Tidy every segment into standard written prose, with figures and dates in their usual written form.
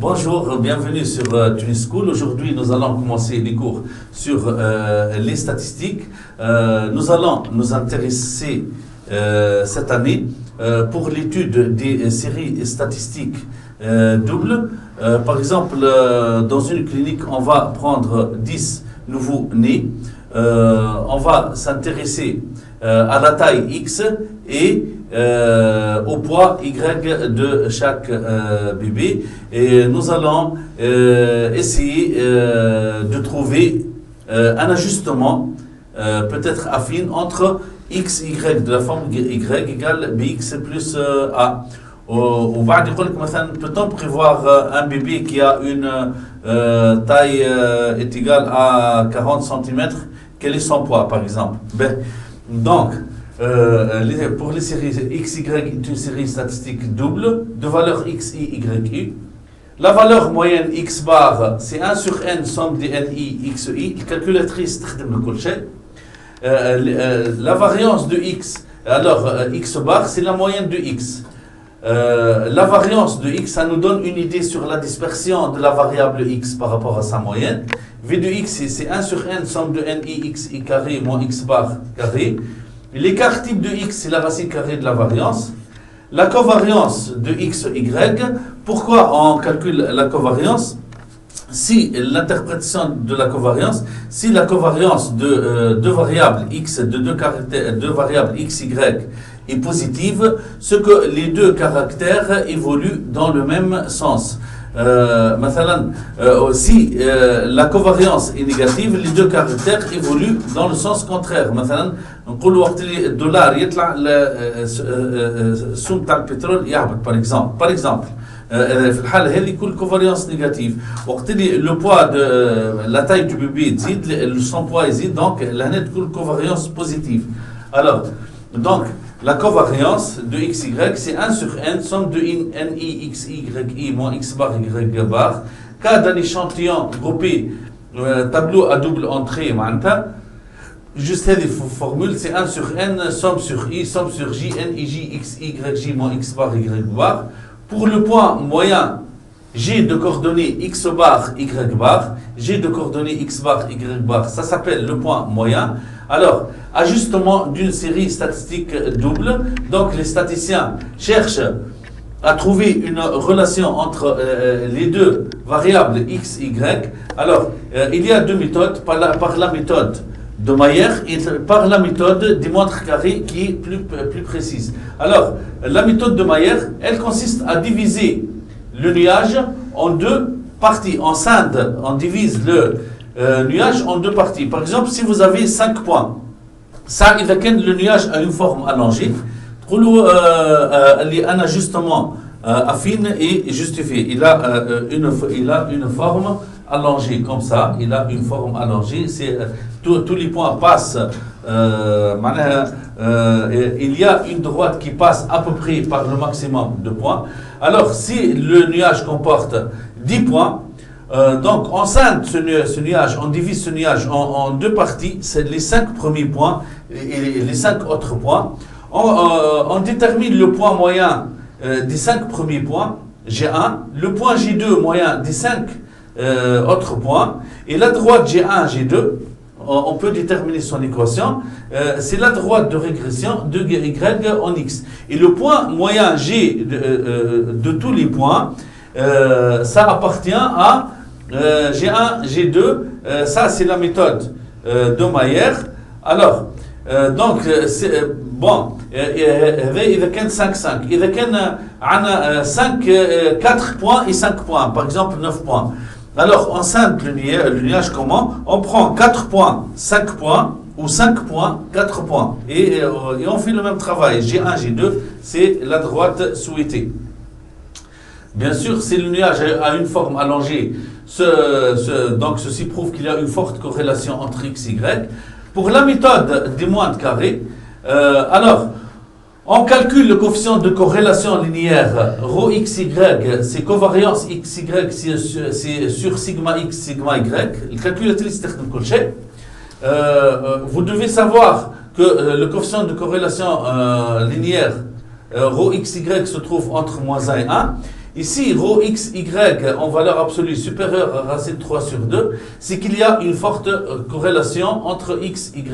Bonjour, bienvenue sur Tunis School. Aujourd'hui, nous allons commencer les cours sur les statistiques. Nous allons nous intéresser cette année pour l'étude des séries statistiques doubles. Par exemple, dans une clinique, on va prendre 10 nouveaux-nés. On va s'intéresser à la taille X et au poids Y de chaque bébé. Et nous allons essayer de trouver un ajustement peut-être affine entre X, Y de la forme Y égale BX plus A. Peut-on prévoir un bébé qui a une taille est égale à 40 cm? Quel est son poids, par exemple? Donc, pour les séries XY est une série statistique double de valeur XI, YU. La valeur moyenne X bar, c'est 1 sur N somme des NI, XI. La calculatrice تخدم لكل شيء. La variance de X, alors X bar, c'est la moyenne de X. La variance de X, ça nous donne une idée sur la dispersion de la variable X par rapport à sa moyenne. V de X, c'est 1 sur N somme de NI, XI carré moins X bar carré. L'écart type de X, c'est la racine carrée de la variance. La covariance de X, Y. Pourquoi on calcule la covariance? Si l'interprétation de la covariance, si la covariance de deux variables X, de deux variables X, Y est positive, ce que les deux caractères évoluent dans le même sens. Si la covariance est négative, les deux caractères évoluent dans le sens contraire. نقول وقت اللي الدولار يطلع السوم تاع البترول يهبط par exemple في الحاله هذه كل كوفاريانس نيجاتيف. وقت اللي لو بوا دو لا تاي دو بيبي تزيد son poids يزيد دونك لهنا تكون كوفاريانس بوزيتيف. Alors donc la covariance de XY, c'est 1 sur N, somme de NI, XI, YI, moins X bar, Y bar. Cas d'un échantillon groupé, tableau à double entrée, juste cette formule, c'est 1 sur N, somme sur I, somme sur J, NIJ, XI, YJ, moins X bar, Y bar. Pour le point moyen, G de coordonnées X bar, Y bar, G de coordonnées X bar, Y bar, ça s'appelle le point moyen. Alors, ajustement d'une série statistique double. Donc, les statisticiens cherchent à trouver une relation entre les deux variables X, Y. Alors, il y a deux méthodes, par la méthode de Mayer et par la méthode des montres carrées qui est plus précise. Alors, la méthode de Mayer, elle consiste à diviser le nuage en deux parties. On scinde, on divise le nuage en deux parties. Par exemple, si vous avez 5 points, ça, il le nuage a une forme allongée. Un ajustement affine et justifié. Il a une forme allongée, comme ça. Il a une forme allongée. Tous les points passent. Il y a une droite qui passe à peu près par le maximum de points. Alors, si le nuage comporte 10 points, donc on scinde ce nuage, on divise ce nuage en deux parties, c'est les 5 premiers points et les 5 autres points. On détermine le point moyen des 5 premiers points, G1, le point G2 moyen des 5 autres points, et la droite G1, G2, on peut déterminer son équation, c'est la droite de régression de Y en X. Et le point moyen G de tous les points, ça appartient à G1, G2, ça c'est la méthode de Mayer. Alors, donc, bon, إذا كان 5-5, إذا كان عنا 4 points et 5 points, par exemple 9 points. Alors, on scinde le nuage comment? On prend 4 points, 5 points, ou 5 points, 4 points. Et on fait le même travail. G1, G2, c'est la droite souhaitée. Bien sûr, si le nuage a une forme allongée, donc ceci prouve qu'il y a une forte corrélation entre X et Y. Pour la méthode des moindres carrés, alors, on calcule le coefficient de corrélation linéaire ρ XY, c'est covariance XY, c'est sur sigma X, sigma Y. Le calculatrice تخدم كل شيء. Vous devez savoir que le coefficient de corrélation linéaire ρ XY se trouve entre moins 1 et 1. Ici, rho x, y en valeur absolue supérieure à racine 3 sur 2, c'est qu'il y a une forte corrélation entre x, y.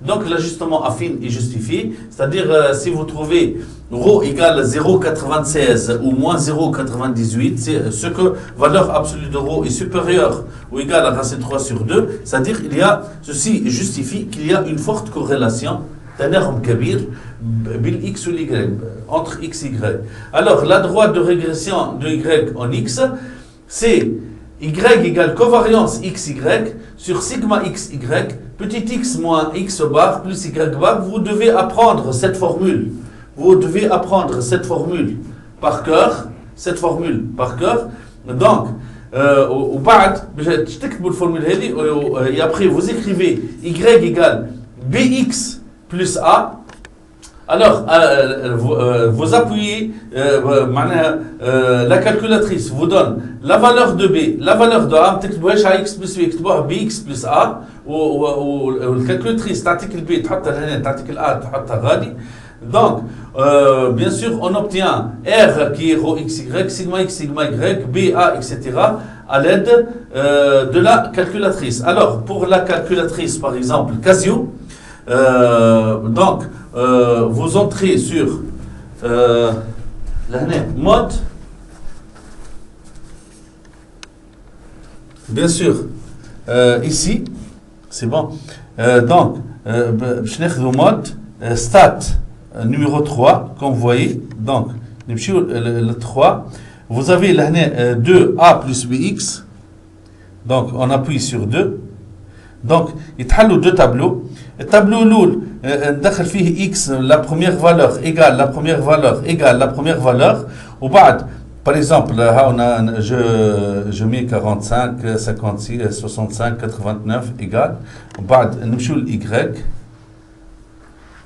Donc l'ajustement affine est justifié, c'est-à-dire si vous trouvez rho égale 0,96 ou moins 0,98, c'est ce que valeur absolue de rho est supérieure ou égale à racine 3 sur 2, c'est-à-dire ceci justifie qu'il y a une forte corrélation تناغم كبير بالx ou l'y, entre x et y. Alors la droite de régression de y en x, c'est y égale covariance xy sur sigma xy, petit x moins x bar plus y bar. Vous devez apprendre cette formule. Vous devez apprendre cette formule par cœur. Donc, et après vous écrivez y égale bx plus a. Alors, vous appuyez, la calculatrice vous donne la valeur de b, la valeur de a, x plus b, bx plus a, ou la calculatrice تعطيك الb تحطها هنا تعطيك a تحطها غادي. Donc, bien sûr, on obtient R qui est rho xy, sigma x, sigma y, b, a, etc. à l'aide de la calculatrice. Alors, pour la calculatrice, par exemple, Casio, donc, vous entrez sur mode, bien sûr, ici, c'est bon. Donc, mode, stat numéro 3, comme vous voyez. Donc, le 3, vous avez 2a plus bx. Donc, on appuie sur 2. Donc, il y a deux tableaux. Le tableau loul, ندخل فيه x, la première valeur égale la première valeur égale la première valeur. Ou par exemple, là, je mets 45, 56, 65, 89 égale. Ou نمشيو y.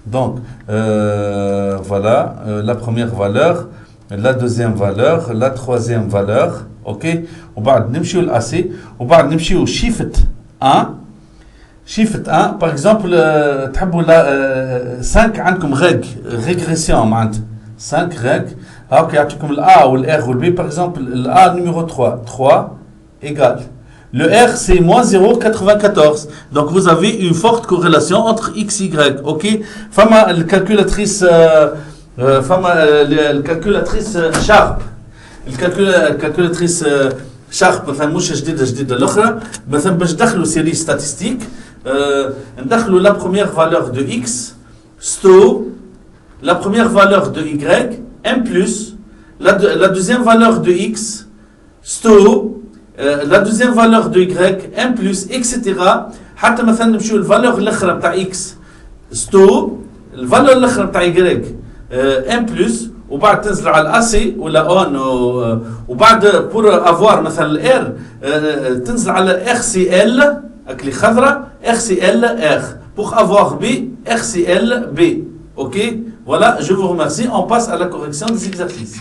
Donc, voilà, la première valeur, la deuxième valeur, la troisième valeur. OK. Ou نمشيو l'AC. Ou نمشيو shift 1. Shift 1, par exemple, 5 عندكم régression معناتها 5 هاك يعطيكم A ou R ou le B. Par exemple, le A numéro 3 égale. Le R c'est moins 0,94. Donc vous avez une forte corrélation entre X, Y. OK. فما الكالكولاتريس Sharp. الكالكولاتريس Sharp مثلا مش جديدة الأخرى. مثلا باش ندخلوا série statistique. ندخلوا la première valeur de x, sto, la première valeur de y, m plus, la deuxième valeur de x, sto, la deuxième valeur de y, m plus, etc. حتى مثلا نمشيو الفالور الاخرى بتاع x, sto, الفالور الاخرى بتاع y, m plus, وبعد تنزل على الاسي ولا اون وبعد pour avoir مثلا الار تنزل على RCL avec خضراء RCL-R pour avoir B, RCL-B. OK? Voilà, je vous remercie. On passe à la correction des exercices.